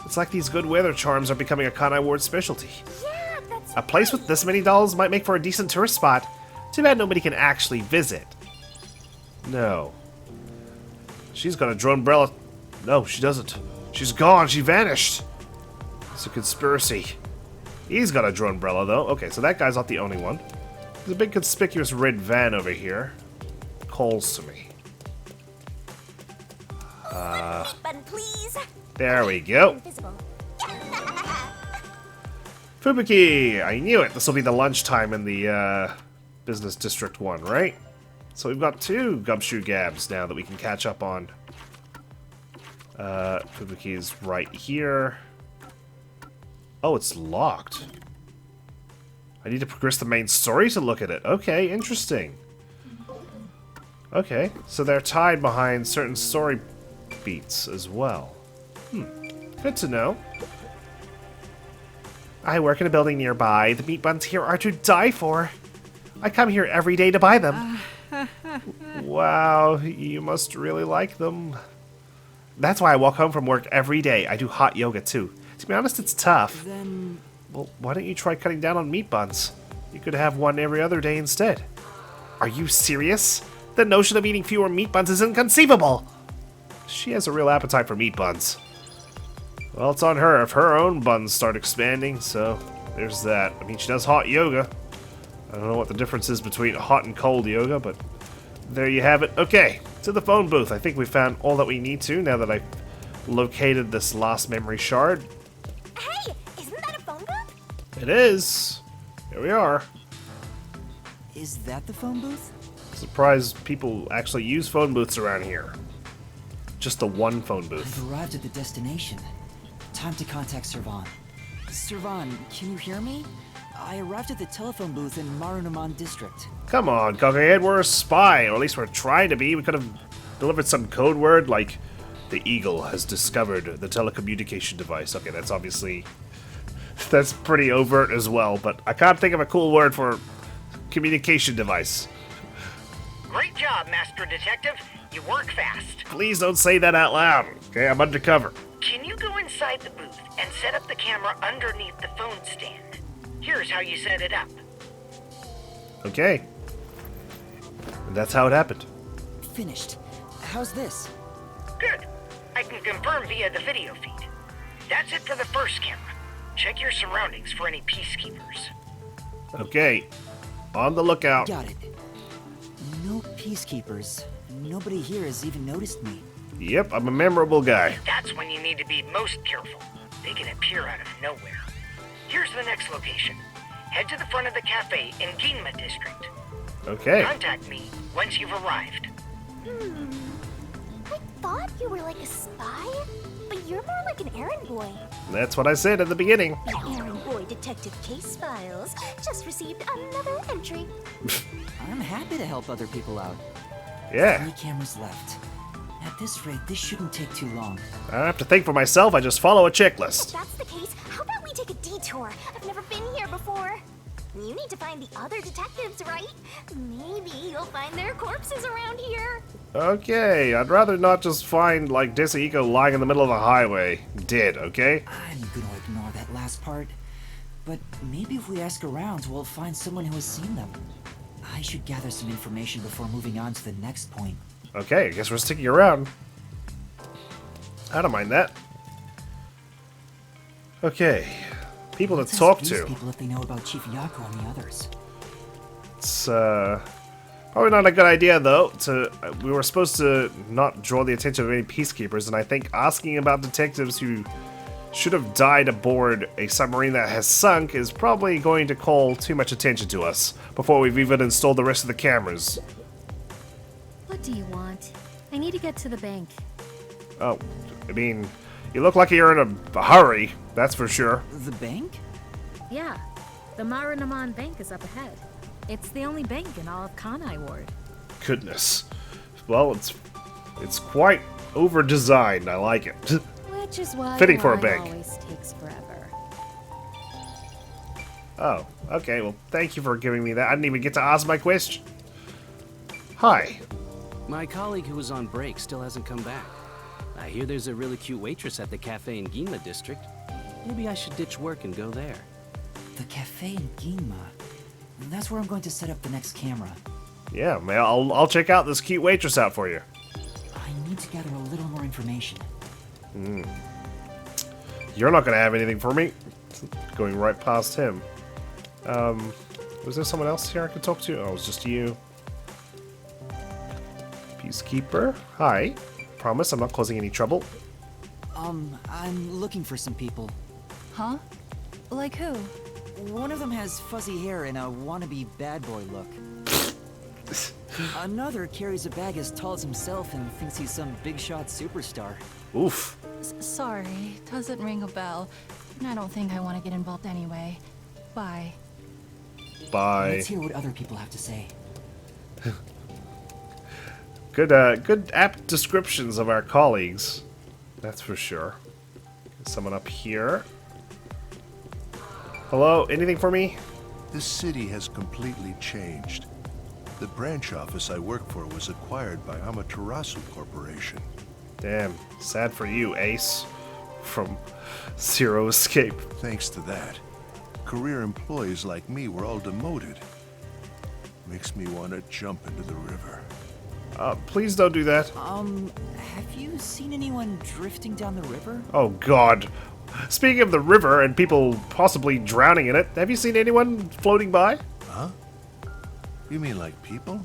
It's like these good weather charms are becoming a Kanai Ward specialty. Yeah, that's A place with this many dolls might make for a decent tourist spot. Too bad nobody can actually visit. No. She's got a drone umbrella. No, she doesn't. She's gone. She vanished. It's a conspiracy. He's got a drone umbrella, though. Okay, so that guy's not the only one. There's a big conspicuous red van over here. Calls to me. button, please. There we go. Invisible. Fubuki! I knew it. This will be the lunchtime in the business district one, right? So we've got 2 gumshoe gabs now that we can catch up on. Fubuki's right here. Oh, it's locked. I need to progress the main story to look at it. Okay, interesting. Okay, so they're tied behind certain story beats as well. Good to know. I work in a building nearby. The meat buns here are to die for. I come here every day to buy them. Wow, you must really like them. That's why I walk home from work every day. I do hot yoga too. To be honest, it's tough. Then... Well, why don't you try cutting down on meat buns? You could have one every other day instead. Are you serious? The notion of eating fewer meat buns is inconceivable. She has a real appetite for meat buns. Well, it's on her if her own buns start expanding, so there's that. I mean, she does hot yoga. I don't know what the difference is between hot and cold yoga, but there you have it. Okay, to the phone booth. I think we found all that we need to now that I've located this lost memory shard. Hey, isn't that a phone booth? It is. Here we are. Is that the phone booth? Surprised people actually use phone booths around here. Just the one phone booth. I've arrived at the destination. Time to contact Servan. Servan, can you hear me? I arrived at the telephone booth in Marunamon district. Come on, Kokohead, we're a spy, or at least we're trying to be. We could have delivered some code word like, the Eagle has discovered the telecommunication device. Okay, that's obviously, that's pretty overt as well, but I can't think of a cool word for communication device. Great job, Master Detective. You work fast. Please don't say that out loud, okay? I'm undercover. Can you go inside the booth and set up the camera underneath the phone stand? Here's how you set it up. Okay. And that's how it happened. Finished. How's this? Good. I can confirm via the video feed. That's it for the first camera. Check your surroundings for any peacekeepers. Okay. On the lookout. Got it. No peacekeepers. Nobody here has even noticed me. Yep, I'm a memorable guy. That's when you need to be most careful. They can appear out of nowhere. Here's the next location. Head to the front of the cafe in Ginma district. Okay. Contact me once you've arrived. I thought you were like a spy, but you're more like an errand boy. That's what I said at the beginning. Errand boy detective case files just received another entry. I'm happy to help other people out. Yeah. 3 cameras left. At this rate, this shouldn't take too long. I don't have to think for myself, I just follow a If checklist. that's the case, how about we take a detour? I've never been here before. You need to find the other detectives, right? Maybe you'll find their corpses around here. Okay, I'd rather not just find, like, Desuhiko lying in the middle of the highway. Dead, okay? I'm gonna ignore that last part. But maybe if we ask around, we'll find someone who has seen them. I should gather some information before moving on to the next point. Okay, I guess we're sticking around. I don't mind that. Okay. People to Let's talk ask these to. people if they know about Chief Yako and the others. It's, probably not a good idea, though. We were supposed to not draw the attention of any peacekeepers, and I think asking about detectives who should have died aboard a submarine that has sunk is probably going to call too much attention to us before we've even installed the rest of the cameras. What do you want? I need to get to the bank. Oh, I mean, you look like you're in a hurry, that's for sure. The bank? Yeah, the Marunamon bank is up ahead. It's the only bank in all of Kanai Ward. Goodness. Well, it's quite over-designed, I like it. Which is why Fitting the for a line bank. always takes forever. Oh, okay, well, thank you for giving me that. I didn't even get to ask my question. Hi. My colleague who was on break still hasn't come back. I hear there's a really cute waitress at the cafe in Ginma district. Maybe I should ditch work and go there. The cafe in Ginma. That's where I'm going to set up the next camera. Yeah, man, I'll check out this cute waitress out for you. I need to gather a little more information. You're not gonna have anything for me. Going right past him. Was there someone else here I could talk to? Oh, it was just you. Peacekeeper. Hi. Promise I'm not causing any trouble. I'm looking for some people. Huh? Like who? One of them has fuzzy hair and a wannabe bad boy look. Another carries a bag as tall as himself and thinks he's some big shot superstar. Oof. Sorry, doesn't ring a bell. And I don't think I want to get involved anyway. Bye. by. Let's hear what other people have to say. Good apt descriptions of our colleagues. That's for sure. Someone up here. Hello, anything for me? This city has completely changed. The branch office I work for was acquired by Amaterasu Corporation. Damn, sad for you, Ace. From Zero Escape. Thanks to that, career employees like me were all demoted. Makes me want to jump into the river. Please don't do that. Have you seen anyone drifting down the river? Oh god. Speaking of the river and people possibly drowning in it, have you seen anyone floating by? Huh? You mean like people?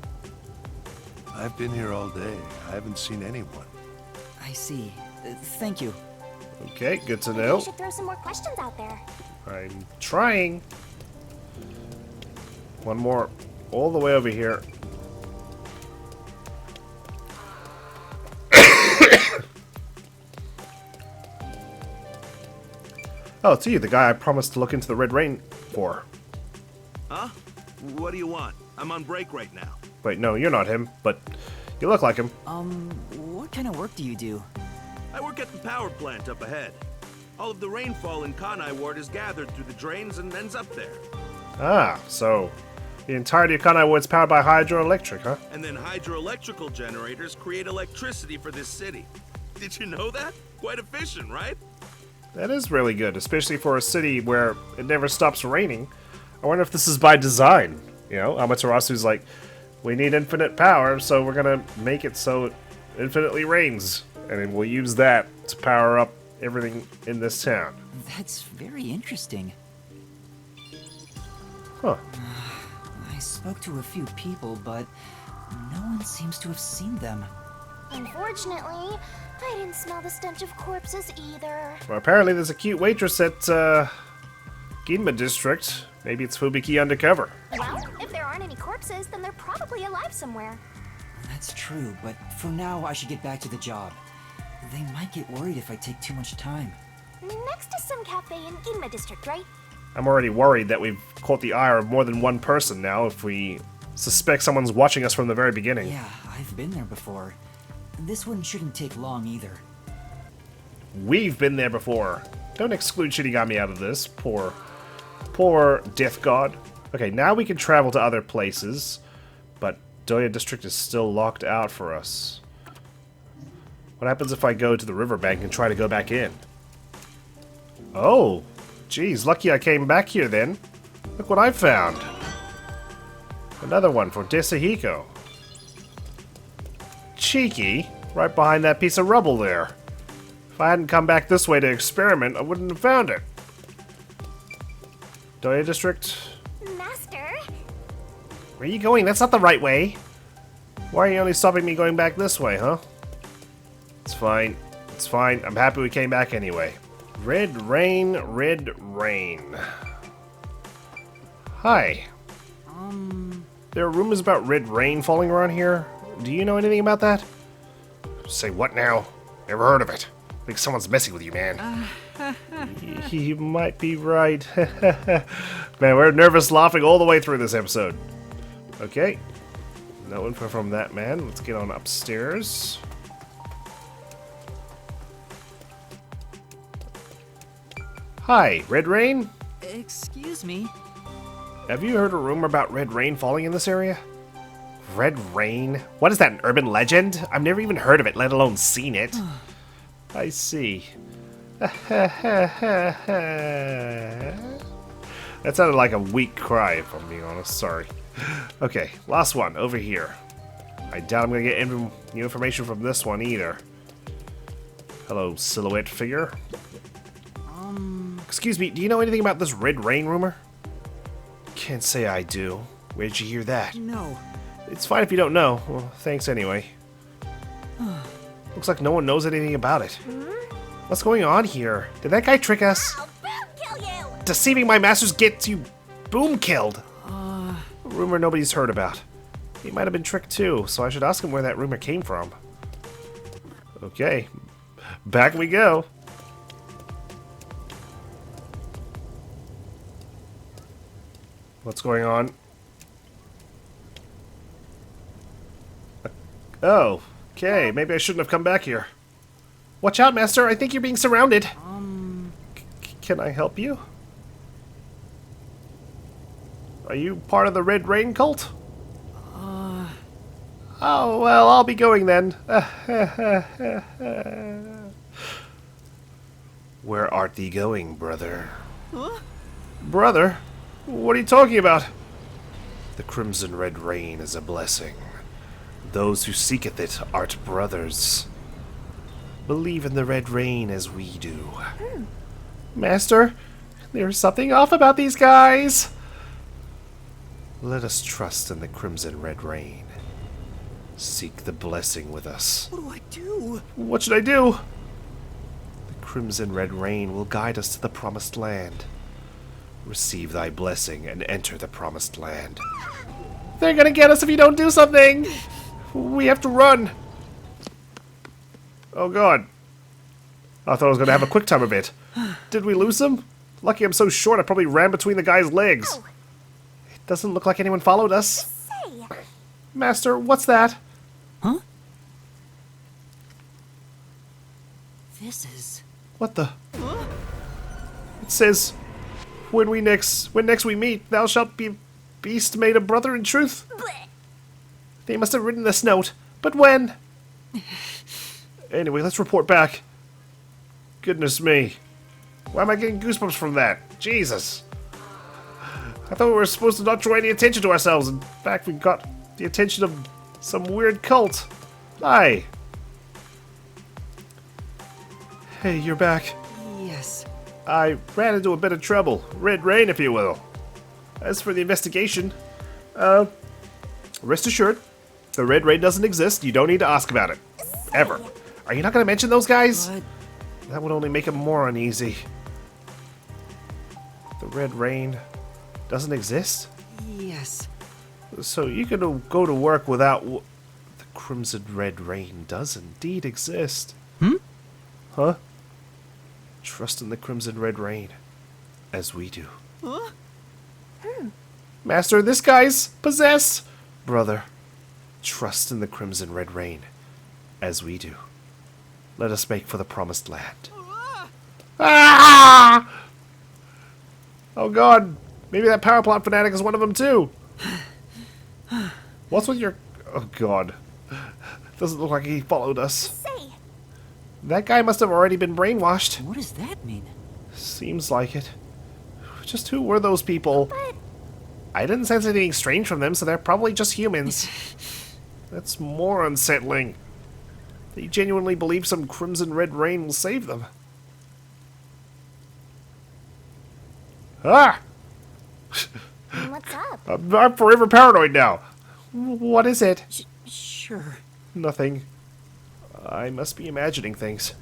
I've been here all day. I haven't seen anyone. I see. Thank you. Okay, good to Maybe know. you should throw some more questions out there. I'm trying. One more all the way over here. Oh, it's you, the guy I promised to look into the Red Rain for. Huh? What do you want? I'm on break right now. Wait, no, you're not him, but you look like him. What kind of work do you do? I work at the power plant up ahead. All of the rainfall in Kanai Ward is gathered through the drains and ends up there. Ah, so the entirety of Kanai Ward's powered by hydroelectric, huh? And then hydroelectrical generators create electricity for this city. Did you know that? Quite efficient, right? That is really good, especially for a city where it never stops raining. I wonder if this is by design. You know, Amaterasu's like, we need infinite power, so we're gonna make it so it infinitely rains. And then we'll use that to power up everything in this town. That's very interesting. Huh. I spoke to a few people, but no one seems to have seen them. Unfortunately, I didn't smell the stench of corpses either. Well, apparently there's a cute waitress at Ginma District. Maybe it's Fubuki undercover. Well, if there aren't any corpses, then they're probably alive somewhere. That's true, but for now I should get back to the job. They might get worried if I take too much time. Next to some cafe in Ginma District, right? I'm already worried that we've caught the eye of more than one person now if we suspect someone's watching us from the very beginning. Yeah, I've been there before. This one shouldn't take long either. We've been there before. Don't exclude Shinigami out of this. Poor Death God. Okay, now we can travel to other places, but Doya District is still locked out for us. What happens if I go to the riverbank and try to go back in? Oh, geez, lucky I came back here then. Look what I found. Another one for Desuhiko. Cheeky, right behind that piece of rubble there. If I hadn't come back this way to experiment, I wouldn't have found it. Doya District? Master? Where are you going? That's not the right way. Why are you only stopping me going back this way, huh? It's fine. It's fine. I'm happy we came back anyway. Red rain, red rain. Hi. There are rumors about red rain falling around here. Do you know anything about that? Say what now? Never heard of it. I think someone's messing with you, man. You might be right. Man, we're nervous laughing all the way through this episode. Okay. No info from that man. Let's get on upstairs. Hi, Red Rain? Excuse me? Have you heard a rumor about red rain falling in this area? Red rain? What is that, an urban legend? I've never even heard of it, let alone seen it. I see. That sounded like a weak cry, if I'm being honest. Sorry. Okay, last one, over here. I doubt I'm gonna get any new information from this one either. Hello, silhouette figure. Excuse me, do you know anything about this red rain rumor? Can't say I do. Where'd you hear that? No. It's fine if you don't know. Well, thanks anyway. Looks like no one knows anything about it. What's going on here? Did that guy trick us? I'll boom kill you! Deceiving my masters gets you boom killed. A rumor nobody's heard about. He might have been tricked too, so I should ask him where that rumor came from. Okay, back we go. What's going on? Oh, okay. Maybe I shouldn't have come back here. Watch out, Master. I think you're being surrounded. Can I help you? Are you part of the Red Rain cult? Oh, well, I'll be going then. Where art thee going, brother? Huh? Brother? What are you talking about? The Crimson Red Rain is a blessing. Those who seeketh it art brothers. Believe in the Red Rain as we do. Master, there's something off about these guys. Let us trust in the Crimson Red Rain. Seek the blessing with us. What do I do? What should I do? The Crimson Red Rain will guide us to the Promised Land. Receive thy blessing and enter the Promised Land. They're gonna get us if you don't do something! We have to run! Oh god. I thought I was gonna have a quick time a bit. Did we lose him? Lucky I'm so short I probably ran between the guy's legs. It doesn't look like anyone followed us. Master, what's that? Huh? This is... What the? It says, when next we meet, thou shalt be beast made a brother in truth. They must have written this note, but when? Anyway, let's report back. Goodness me. Why am I getting goosebumps from that? Jesus. I thought we were supposed to not draw any attention to ourselves. In fact, we got the attention of some weird cult. Hi. Hey, you're back. Yes. I ran into a bit of trouble. Red Rain, if you will. As for the investigation, rest assured, the Red Rain doesn't exist. You don't need to ask about it. Ever. Are you not going to mention those guys? What? That would only make it more uneasy. The Red Rain doesn't exist? Yes. So you can go to work without... The Crimson Red Rain does indeed exist. Huh? Trust in the Crimson Red Rain. As we do. Huh? Master, this guy's possessed! Brother, trust in the Crimson Red Rain. As we do. Let us make for the Promised Land. Ah! Oh god! Maybe that power plant fanatic is one of them too! What's with your... Oh god. Doesn't look like he followed us. That guy must have already been brainwashed. What does that mean? Seems like it. Just who were those people? I didn't sense anything strange from them, so they're probably just humans. That's more unsettling. They genuinely believe some Crimson Red Rain will save them. Ah! What's up? I'm forever paranoid now. What is it? Sure. Nothing. I must be imagining things.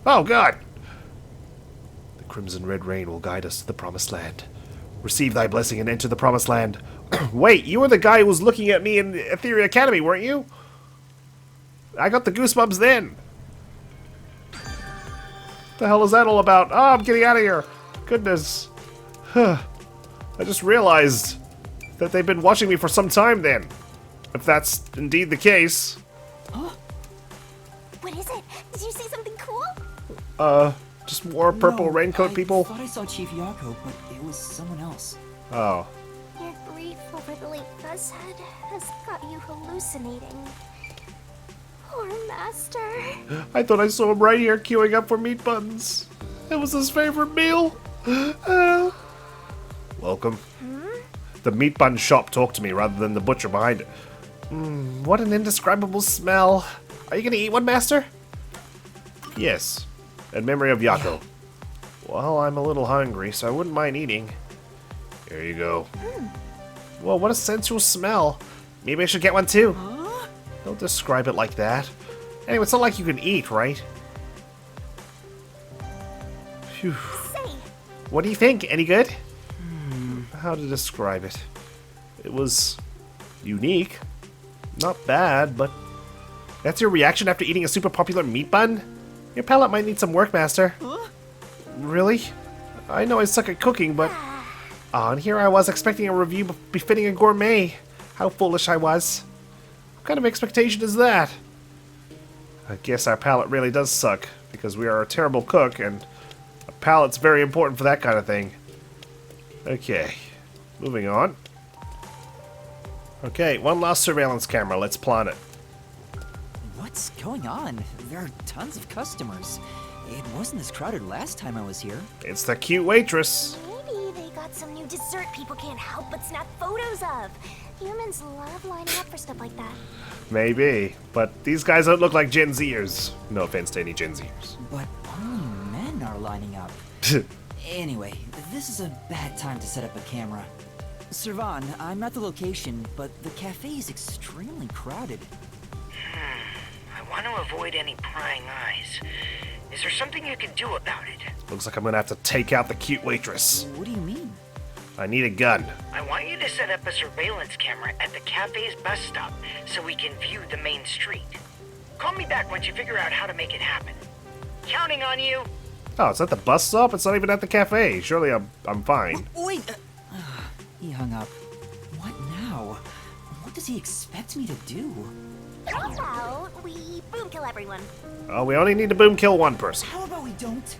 Oh, God! The Crimson Red Rain will guide us to the Promised Land. Receive thy blessing and enter the Promised Land. Wait, you were the guy who was looking at me in Etheria Academy, weren't you? I got the goosebumps then. What the hell is that all about? Oh, I'm getting out of here. Goodness. I just realized that they've been watching me for some time then. If that's indeed the case. Huh? What is it? Did you see something cool? Just more purple raincoat people? I thought I saw Chief Yako, but it was someone else. Oh. Your grief over the late Buzzhead has got you hallucinating. Poor Master. I thought I saw him right here queuing up for meat buns. It was his favorite meal. Welcome. The meat bun shop talked to me rather than the butcher behind it. What an indescribable smell. Are you gonna eat one, Master? Yes. In memory of Yako. Well, I'm a little hungry, so I wouldn't mind eating. Here you go. Well, what a sensual smell. Maybe I should get one too. Don't describe it like that. Anyway, it's not like you can eat, right? Phew. What do you think? Any good? How to describe it? It was unique. Not bad, but... That's your reaction after eating a super popular meat bun? Your palate might need some work, Master. Really? I know I suck at cooking, but Oh, and here I was expecting a review befitting a gourmet. How foolish I was. What kind of expectation is that? I guess our palate really does suck, because we are a terrible cook, and a palate's very important for that kind of thing. Okay, moving on. Okay, one last surveillance camera. Let's plant it. What's going on? There are tons of customers. It wasn't this crowded last time I was here. It's the cute waitress. Maybe they got some new dessert people can't help but snap photos of. Humans love lining up for stuff like that. Maybe, but these guys don't look like Gen Zers. No offense to any Gen Zers. But only men are lining up. Anyway, this is a bad time to set up a camera. Servan, I'm at the location, but the cafe is extremely crowded. I want to avoid any prying eyes. Is there something you can do about it? Looks like I'm gonna have to take out the cute waitress. What do you mean? I need a gun. I want you to set up a surveillance camera at the cafe's bus stop so we can view the main street. Call me back once you figure out how to make it happen. Counting on you. Oh, it's at the bus stop? It's not even at the cafe. Surely I'm fine. Wait! He hung up. What now? What does he expect me to do? How about we boom kill everyone? Oh, we only need to boom kill one person. How about we don't?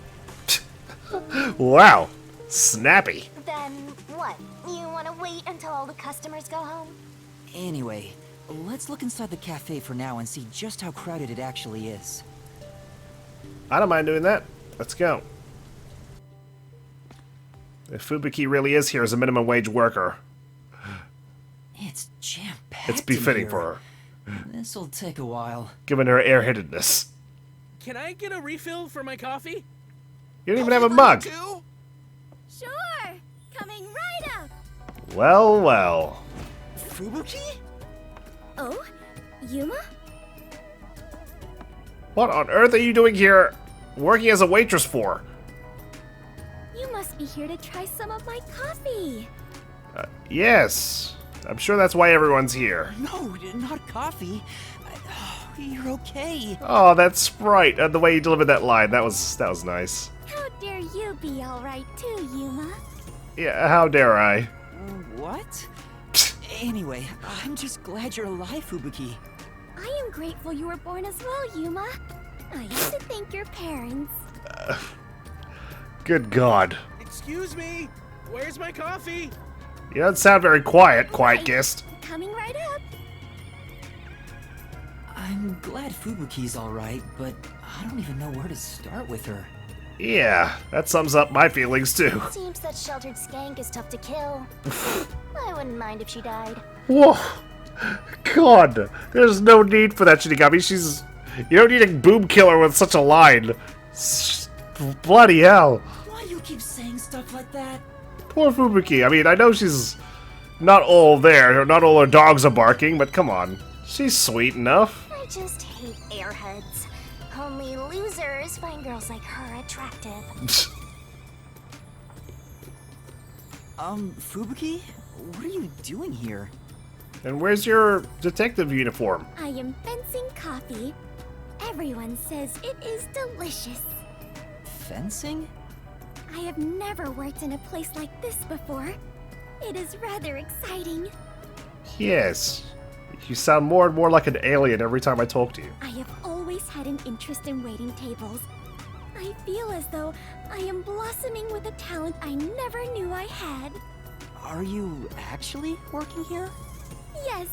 Wow. Snappy. Then what? You want to wait until all the customers go home? Anyway, let's look inside the cafe for now and see just how crowded it actually is. I don't mind doing that. Let's go. If Fubuki really is here as a minimum wage worker, It's jam-packed. it's befitting for her, This'll take a while. given her airheadedness. Can I get a refill for my coffee? You don't even have a mug. Sure! Coming right up! Well, well. Fubuki? Oh? Yuma? What on earth are you doing here working as a waitress for? You must be here to try some of my coffee! Yes. I'm sure that's why everyone's here. No, not coffee. You're okay. Oh, that Sprite. The way you delivered that line. That was nice. How dare you be alright too, Yuma? Yeah, how dare I? What? Anyway, I'm just glad you're alive, Fubuki. I am grateful you were born as well, Yuma. I used to thank your parents. Good God. Excuse me, where's my coffee? You don't sound very quiet, Right. guest. Coming right up. I'm glad Fubuki's alright, but I don't even know where to start with her. Yeah, that sums up my feelings too. Seems that sheltered skank is tough to kill. I wouldn't mind if she died. Whoa. God, there's no need for that, Shinigami. You don't need a boom killer with such a line. Bloody hell. Why do you keep saying stuff like that? Poor Fubuki. I mean, I know she's not all there. Not all her dogs are barking, but come on. She's sweet enough. I just hate airheads. Only losers find girls like her attractive. Fubuki? What are you doing here? And where's your detective uniform? I am fencing coffee. Everyone says it is delicious. Fencing? I have never worked in a place like this before. It is rather exciting. Yes. You sound more and more like an alien every time I talk to you. I have always had an interest in waiting tables. I feel as though I am blossoming with a talent I never knew I had. Are you actually working here? Yes,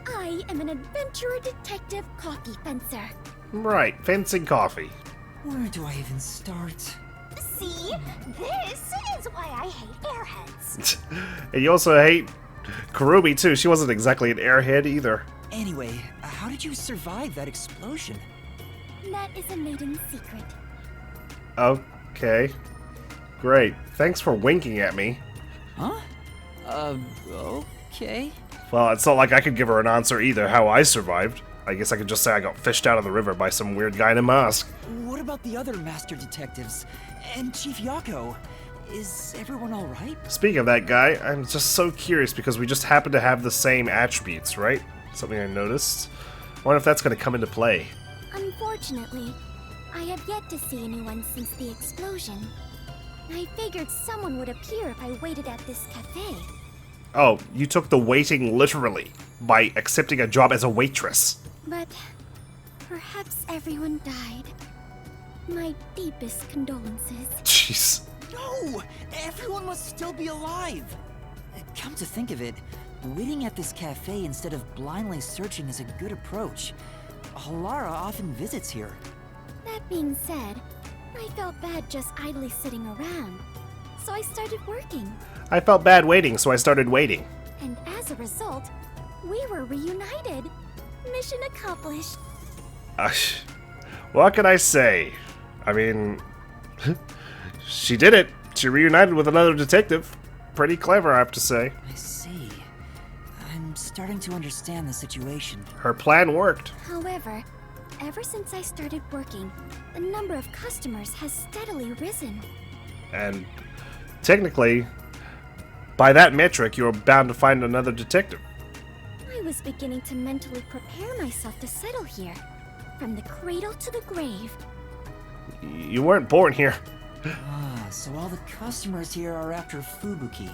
I am an adventurer detective coffee fencer. Right, fencing coffee. Where do I even start? See? This is why I hate airheads. And you also hate Kurumi too. She wasn't exactly an airhead either. Anyway, how did you survive that explosion? That is a maiden secret. Okay. Great. Thanks for winking at me. Huh? Okay. Well, it's not like I could give her an answer either how I survived. I guess I could just say I got fished out of the river by some weird guy in a mask. What about the other master detectives? And Chief Yako? Is everyone alright? Speaking of that guy, I'm just so curious because we just happen to have the same attributes, right? Something I noticed. I wonder if that's going to come into play. Unfortunately, I have yet to see anyone since the explosion. I figured someone would appear if I waited at this cafe. Oh, you took the waiting literally by accepting a job as a waitress. But perhaps everyone died. My deepest condolences. Jeez. No! Everyone must still be alive! Come to think of it, waiting at this cafe instead of blindly searching is a good approach. Halara often visits here. That being said, I felt bad just idly sitting around. So I started working. I felt bad waiting, so I started waiting. And as a result, we were reunited. Mission accomplished. What can I say? I mean, she did it. She reunited with another detective. Pretty clever, I have to say. I see. I'm starting to understand the situation. Her plan worked. However, ever since I started working, the number of customers has steadily risen. And technically, by that metric, you're bound to find another detective. I was beginning to mentally prepare myself to settle here, from the cradle to the grave. You weren't born here. Ah, so all the customers here are after Fubuki.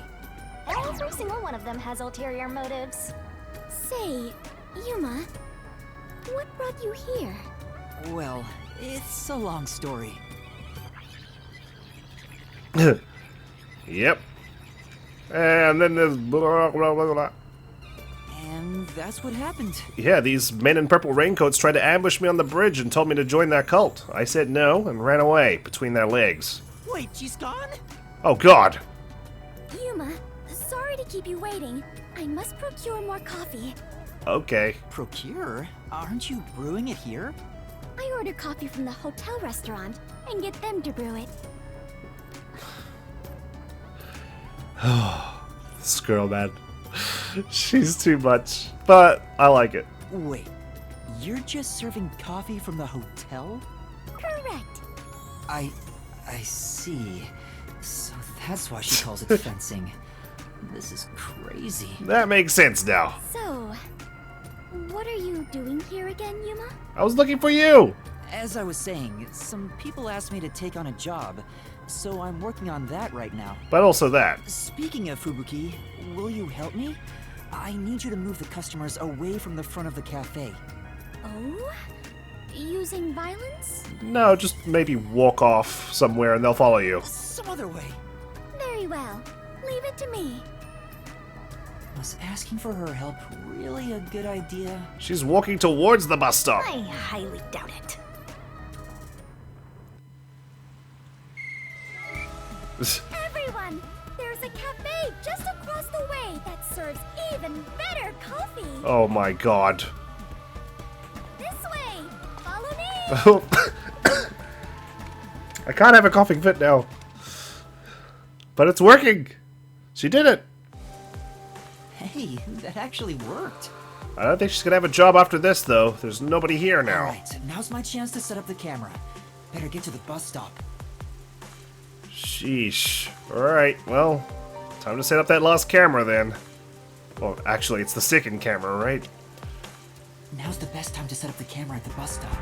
Every single one of them has ulterior motives. Say, Yuma, what brought you here? Well, it's a long story. Yep. And then there's blah, blah, blah, blah. And that's what happened. Yeah, these men in purple raincoats tried to ambush me on the bridge and told me to join their cult. I said no and ran away between their legs. Wait, she's gone? Oh, God. Yuma, sorry to keep you waiting. I must procure more coffee. Okay. Procure? Aren't you brewing it here? I order coffee from the hotel restaurant and get them to brew it. This girl, man. She's too much. But I like it. Wait, you're just serving coffee from the hotel? Correct. I see. So that's why she calls it fencing. This is crazy. That makes sense now. So, what are you doing here again, Yuma? I was looking for you. As I was saying, some people asked me to take on a job, so I'm working on that right now. But also that. Speaking of Fubuki, will you help me? I need you to move the customers away from the front of the cafe. Oh? Using violence? No, just maybe walk off somewhere and they'll follow you. Some other way. Very well. Leave it to me. Was asking for her help really a good idea? She's walking towards the bus stop. I highly doubt it. Everyone! There's a cafe just across the way that serves even better coffee! Oh my God. This way! Follow me! I can't have a coughing fit now. But it's working! She did it! Hey, that actually worked. I don't think she's gonna have a job after this, though. There's nobody here now. Alright, now's my chance to set up the camera. Better get to the bus stop. Sheesh. Alright, well, time to set up that last camera then. Well, actually, it's the second camera, right? Now's the best time to set up the camera at the bus stop.